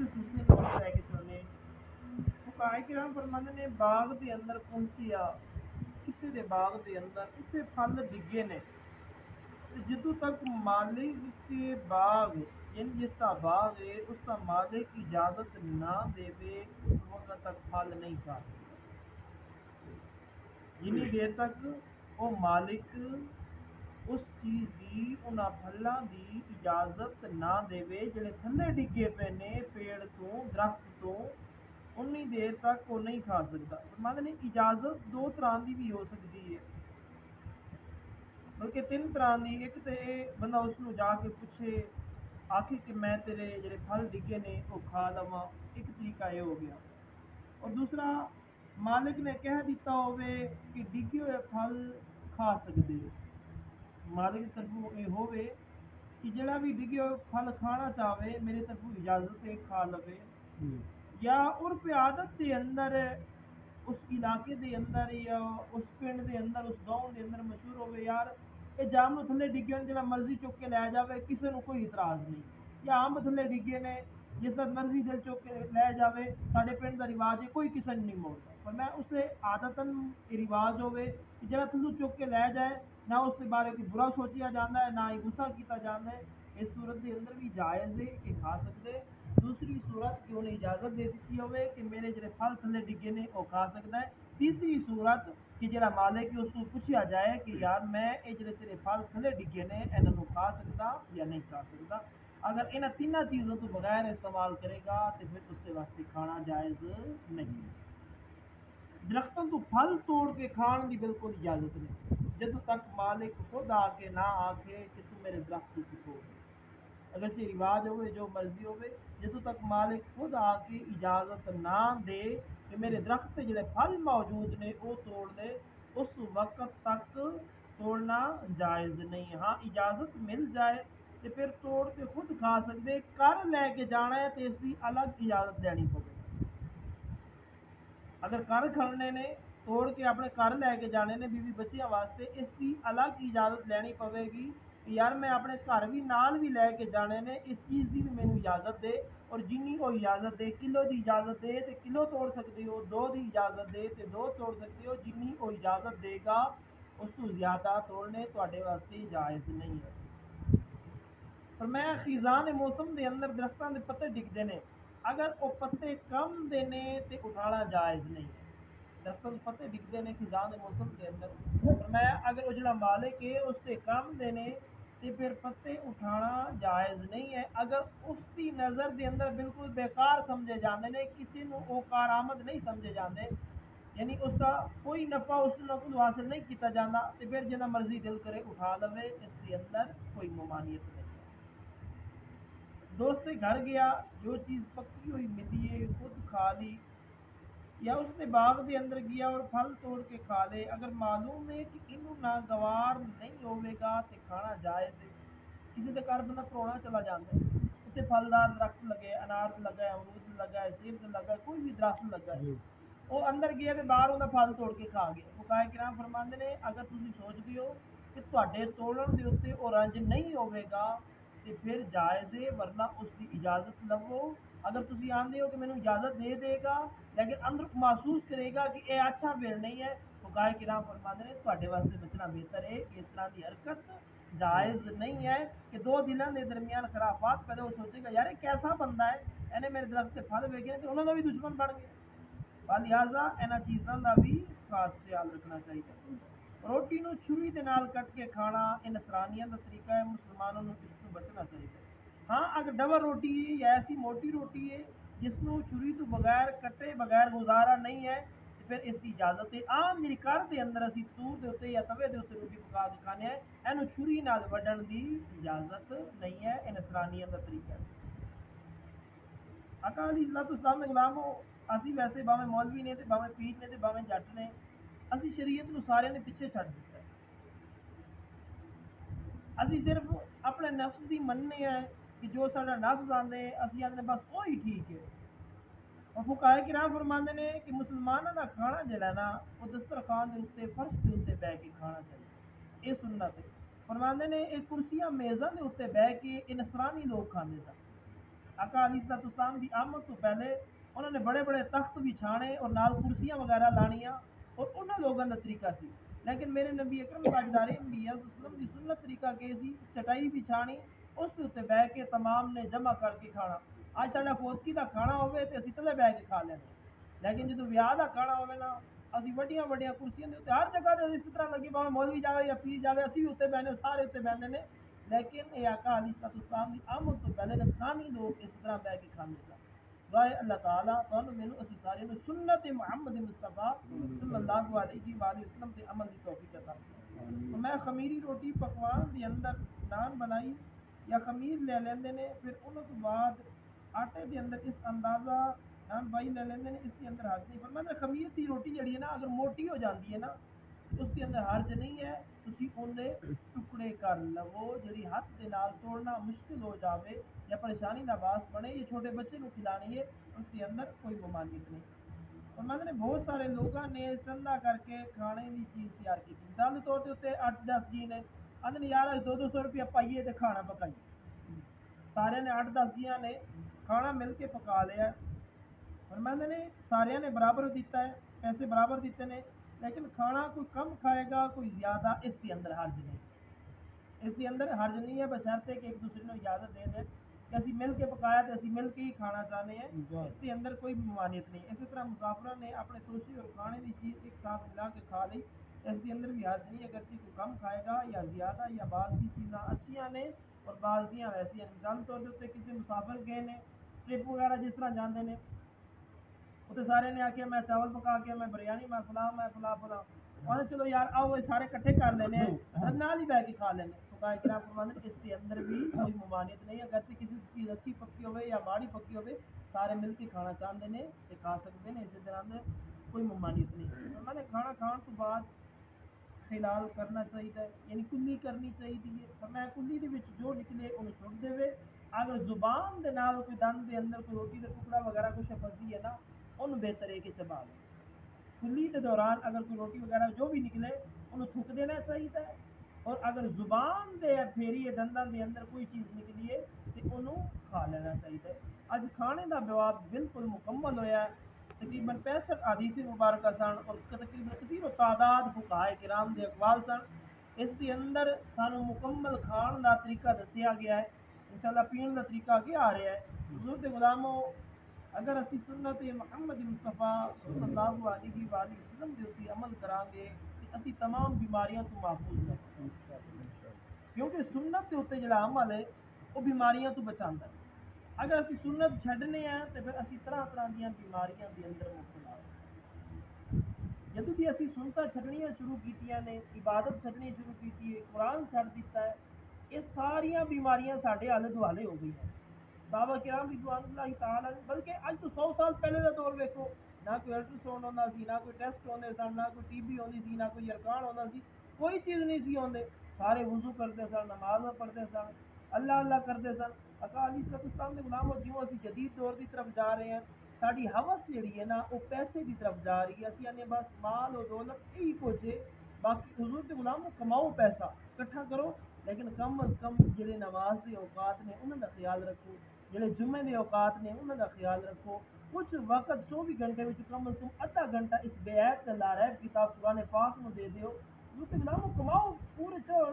اسے سوسے نال لے کے چلے فقائے کرام فرماندے نے باغ دے اندر پہنچیا کسی دے باغ دے اندر اتنے پھل ڈگے نے جدوں تک مالک کے باغ یعنی جس کا باغ ہے اس کا مالک اجازت نہ دے اس وقت تک پھل نہیں کھا سکتا جنی دیر تک وہ مالک اس چیز دی انہاں پھلاں دی اجازت نہ دے جڑے تھلے ڈگے پے نے پیڑ تو درخت تو انی دیر تک وہ نہیں کھا سکتا مطلب اجازت دو طرح دی بھی ہو سکتی ہے بلکہ تین طرح دی ایک تے بندہ اس نو جا کے پوچھے آخر کہ میں تیرے جڑے پھل ڈگے نے وہ کھا لواں ایک طریقہ یہ ہو گیا اور دوسرا مالک نے کہہ دیتا ہوئے کہ ڈگے ہوئے پھل کھا سکتے مالک کی طرف یہ ہوئے کہ جڑا بھی ڈگے ہوئے پھل کھانا چاہے میری طرف اجازت ہے کھا لوے یا عرف عادت دے اندر اس علاقے دے اندر یا اس پنڈ دے اندر اس گاؤں دے اندر مشہور ہوئے یار یہ جام تھلے ڈگے جڑا مرضی چک کے لے جاوے کسی نو کوئی اعتراض نہیں یا آم تھلے ڈگے نے جس طرح مرضی دل چک کے لے جاوے ساڈے پنڈ دا رواج ہے کوئی کسی نہیں موڑتا پر میں اسے عادتاً رواج ہوئے کہ جڑا تھلو چک کے لے جائے نہ اس کے بارے کوئی برا سوچیا جاتا ہے نہ ہی غصہ کیتا جاتا ہے اس صورت کے اندر بھی جائز ہے کہ کھا سکتے دوسری صورت کہ انہیں اجازت دے دیتی ہوئے کہ میرے جڑے پھل تھلے ڈگے نے وہ کھا سکتا ہے تیسری صورت کہ جڑا مالک ہے اس کو پوچھا جائے کہ یار میں یہ جڑے تیرے پھل تھلے ڈگے نے انہوں کو کھا سکتا یا نہیں کھا سکتا اگر انہاں تین چیزوں تو بغیر استعمال کرے گا تو پھر اس کے واسطے کھانا جائز نہیں درختوں تو پھل توڑ کے کھان کی بالکل اجازت نہیں جدو تک مالک خود آ کے نہ آکھے کہ تم میرے درخت کو توڑ اگرچہ رواج ہوئے جو مرضی ہوئے جدو تک مالک خود آ کے اجازت نہ دے کہ میرے درخت پہ جڑے پھل موجود نے وہ توڑ دے اس وقت تک توڑنا جائز نہیں ہاں اجازت مل جائے تو پھر توڑ کے خود کھا سکتے کر لے کے جانا ہے تو اس کی الگ اجازت دینی پڑے اگر کر کھڑنے نے توڑ کے اپنے گھر لے کے جانے نے بیوی بچیاں واسطے اس کی الگ اجازت لینی پوے گی کہ یار میں اپنے گھر بھی نال بھی لے کے جانے نے اس چیز کی بھی مینوں اجازت دے اور جنی وہ اجازت دے کلو دی اجازت دے تو کلو توڑ سکتے ہو دو دی اجازت دے تو دو توڑ سکتے ہو جنی وہ اجازت دے گا اس تو زیادہ توڑنے تواڈے واسطے جائز نہیں ہے پر میں خزان موسم دے اندر درختوں دے پتے ڈگدے نے اگر وہ پتے کم دینے تے اٹھانا جائز نہیں ہے درختوں پتے ڈگتے ہیں خزاں موسم کے اندر میں اگر وہ جڑا مالک ہے اس سے کم دینے تے پھر پتے اٹھانا جائز نہیں ہے اگر اس کی نظر دے اندر بالکل بیکار سمجھے جاندے نے کسی نو او کارآمد نہیں سمجھے جاندے یعنی اس کا کوئی نفع اس نو کوئی حاصل نہیں کیتا جاتا تے پھر جنا مرضی دل کرے اٹھا لوے اس کے اندر کوئی ممانعت نہیں دوست کے گھر گیا جو چیز پکی ہوئی ملی ہے خود کھا لی یا اس نے باغ دے اندر گیا اور پھل توڑ کے کھا لے اگر معلوم ہے کہ انہوں ناگوار نہیں ہوئے گا تو کھانا جائز ہے کسی کے گھر بندہ پرونا چلا جاتا ہے اتنے پھلدار درخت لگے انار لگا ہے امرود لگا ہے سیب لگا ہے کوئی بھی درخت لگا ہے وہ اندر گیا تو باہر انہیں پھل توڑ کے کھا گیا فقہائے کرام فرماندے نے اگر تسی سوچدے ہو کہ تواڈے توڑن دے اوتے او رنج نہیں ہوئے گا تو پھر جائز ہے ورنہ اس کی اجازت لو اگر تسی آندے ہو کہ مینوں اجازت دے گا لیکن اندر محسوس کرے گا کہ یہ اچھا بل نہیں ہے فقہائے کرام فرماندے نے تواڈے واسطے بچنا بہتر ہے اس طرح کی حرکت جائز نہیں ہے کہ دو دلوں کے درمیان خرافات پیدا ہو سوچے گا یار یہ کیسا بندہ ہے انہیں میرے درخت سے پھل ویکھے تو انہوں نے بھی دشمن بن گئے لہٰذا انہاں چیزاں کا بھی خاص خیال رکھنا چاہیے روٹی نو چھری دے نال کٹ کے کھانا یہ نصرانیاں کا طریقہ ہے مسلمانوں نو اس کو بچنا چاہیے ہاں اگر ڈبل روٹی ہے یا ایسی موٹی روٹی ہے جس نو چھری تو بغیر کٹے بغیر گزارا نہیں ہے تو پھر اس کی اجازت ہے عام میری گھر دے اندر اسی تور دے اوتے یا توے دے اوتے روٹی پکا کے کھانے ہیں اینو چھری نال وڈن دی اجازت نہیں ہے یہ نصرانیاں کا طریقہ ہے آقا علیہ الصلوۃ والسلام نے غلام ہو اسی ویسے باویں مولوی نے تے باویں پیر نے تے باویں جٹ نے اسی شریعت نو سارے نے پیچھے چھڈ دتا ہے اسی صرف اپنے نفس دی مننے ہیں کہ جو ساڈا نفس آندے اسی آندے بس وہی ٹھیک ہے اور فقہائے کرام فرماندے نے کہ مسلمانوں کا کھانا جڑا نا وہ دسترخوان دے اوتے فرش دے اوتے بیٹھ کے کھانا چاہیے یہ سنت ہے فرماندے نے ایک کرسیاں میزاں دے اوتے بیٹھ کے یہ نصرانی لوگ کھاندے سن آقا علیہ الصلوۃ والسلام دی آمد تو پہلے انہوں نے بڑے بڑے تخت بچھانے اور نال کرسیاں وغیرہ لانیاں اور انہوں لوگوں کا طریقہ سی، لیکن میرے نبی اکرم تاجدار انبیاء صلی اللہ علیہ وسلم دی سنت طریقہ کہ سی چٹائی بچھانی اس کے اتنے بہ کے تمام نے جمع کر کے کھانا۔ اج ساڈا فوتکی دا کھانا ہوے تے اسی تلے بہ کے کھا لینے، لیکن جدوں ویاہ دا کھانا ہوے نا اسی وڈیاں وڈیاں کرسیاں دے تے ہر جگہ تے اس طرح لگی باویں مولوی جاوے یا پیر جاوے اسی بھی اتنے بہنے سارے اتنے بہنے نے، لیکن یہ آقا علیہ الصلوۃ والسلام دی آمد تو پہلے اسلامی لوگ اس طرح بہ کے کھاندے سن۔ دعائے اللہ تعالیٰ تانوں مینوں اسی سارے نوں سنت محمد مصطفیٰ صلی اللہ علیہ وآلہ وسلم دے عمل دی توفیق عطا فرمائے۔ تو میں خمیری روٹی پکوان دے اندر نان بنائی یا خمیر لے لیندے نے، پھر انہوں تو بعد آٹے دے اندر اس اندازہ نان بائی لے لیندے نے، اس کے اندر حرج نہیں فرمایا۔ خمیر دی روٹی جڑی ہے نا اگر موٹی ہو جاتی ہے نا اس کے اندر حرج نہیں ہے، تسی اوندے ٹکڑے کر لو، جڑی ہاتھ دے نال توڑنا مشکل ہو جاوے یا پریشانی دا باعث بنے، یہ چھوٹے بچے کو کھلانی ہے اس کے اندر کوئی ممانعت نہیں۔ اور میں نے بہت سارے لوگوں نے چندہ کر کے کھانے کی چیز تیار کی، مثال کے طور پہ 8-10 جی نے آدھے یار 200 روپیہ پائیے تے کھانا پکائیے، سارے نے 8-10 جیاں نے کھانا مل کے پکا لیا ہے، اور میں نے سارے نے برابر دیتا ہے، پیسے برابر دیتے ہیں، لیکن کھانا کوئی کم کھائے گا کوئی زیادہ، اس کے اندر حرج نہیں، اس کے اندر حرج نہیں ہے، بشرطے کہ ایک دوسرے کو اجازت دے دیں کہ اسی مل کے پکایا تو اسی مل کے ہی کھانا چاہتے ہیں، اس کے اندر کوئی ممانعت نہیں۔ اسی طرح مسافروں نے اپنے توشے اور کھانے کی چیز ایک ساتھ ملا کے کھا لی، اس کے اندر بھی حرج نہیں ہے، اگر کوئی کم کھائے گا یا زیادہ، یا بعض کی چیزیں اچھیاں نے اور بعض دیاں ویسی ہیں۔ مثال کے طور پہ کسی مسافر گئے نے ٹرپ وغیرہ جس طرح جاندے نے، اتنے سارے نے آخیا میں چاول پکا کے میں بریانی میں فلاں انہیں چلو یار آؤ سارے کٹھے کر لینے نال ہی بہ کے کھا لینے، فقہاء کرام فرماتے اس کے اندر بھی کوئی ممانعت نہیں، اگرچہ کسی چیز اچھی پکی ہوئے یا ماڑی پکی ہوئے سارے مل کے کھانا چاہتے ہیں تے کھا سکتے ہیں، اسی طرح میں کوئی ممانعت نہیں۔ میں نے کھانا کھان تو بعد حلال کرنا چاہیے، یعنی کلی کرنی چاہیے، میں کلی دے وچ جو نکلے انہوں چھوڑ دے، اگر زبان دے نال کوئی دند دے اندر کوئی روٹی کا ٹکڑا وغیرہ کچھ پھنسی ہے نا انہوں بہتر ہے کہ چبا لے، کلی کے دوران اگر کوئی روٹی وغیرہ جو بھی نکلے انہوں تھک دینا چاہیے، اور اگر زبان دے پھیری دندان دے اندر کوئی چیز نکلی ہے تو انہوں کھا لینا چاہیے۔ اج کھانے دا جواب بالکل مکمل ہویا ہے، تقریباً 65 حدیث مبارکہ سن اور تقریباً کثیر و تعداد فقہاء کرام دے اقوال سن، اس کے اندر سانو مکمل کھان دا طریقہ دسیا گیا ہے، انشاءاللہ پین دا طریقہ اگے آ رہا ہے۔ حضور دے غلاموں اگر اسی سنت محمد مصطفیٰ صلی اللہ علیہ وآلہ وسلم دے اتے عمل کران گے تو اسی تمام بیماریاں تو محفوظ رہیں، کیونکہ سنت دے اتے جڑا عمل ہے وہ بیماریاں تو بچاندا ہے، اگر اسی سنت چھڈنے ہیں تو پھر اسی طرح طرح دیاں بیماریاں دے اندر مبتلا ہوں۔ جدوں بھی اسی سنتاں چھڈنیاں شروع کیتیاں نے، عبادت چھڈنی شروع کیتی ہے، قرآن چھڈ دیتا ہے، یہ ساریاں بیماریاں ساڈے آلے دوالے ہو گئی ہیں۔ صحابہ کرام رضوان اللہ تعالیٰ بلکہ اج تو 100 سال پہلے کا دور ویکھو، نہ کوئی الٹرا ساؤنڈ ہوندا سی، نہ کوئی ٹیسٹ ہوندے سن، نہ کوئی ٹی بی ہوندی سی، نہ کوئی یرکان ہوندا سی، کوئی چیز نہیں سی ہوندے، سارے وضو کرتے سن، نماز پڑھتے سن، اللہ اللہ کرتے سن۔ آقا علیہ الصلوۃ والسلام دے غلاموں جیوں اسی جدید دور کی طرف جا رہے ہیں، ساری ہوس جڑی ہے نا وہ پیسے کی طرف جا رہی ہے، اسی آنے بس مال و دولت یہی کچھ ہے، باقی حضور کے غلاموں کماؤ پیسہ اکٹھا کرو، لیکن کم از کم جڑے نماز کے اوقات نے انہوں کا خیال رکھو، جڑے جمعے کے اوقات نے انہوں کا خیال رکھو، کچھ وقت 24 گھنٹے میں کم از کم آدھا گھنٹہ اس بیعت تے لاریب کتاب قرآن پاک نو دے دیو، حضور کے غلاموں کماؤ پورے چور،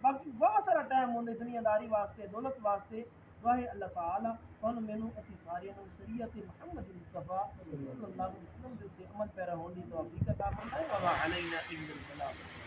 باقی بہت سارا ٹائم ہوندے دنیا داری واسطے دولت واسطے۔ واہ اللہ تعالیٰ تانوں مینوں اسی سارے نوں شریعت محمد مصطفیٰ صلی اللہ علیہ وسلم دے عمل پیرا ہون دی توفیق عطا فرمائے، وما علینا الا البلاغ۔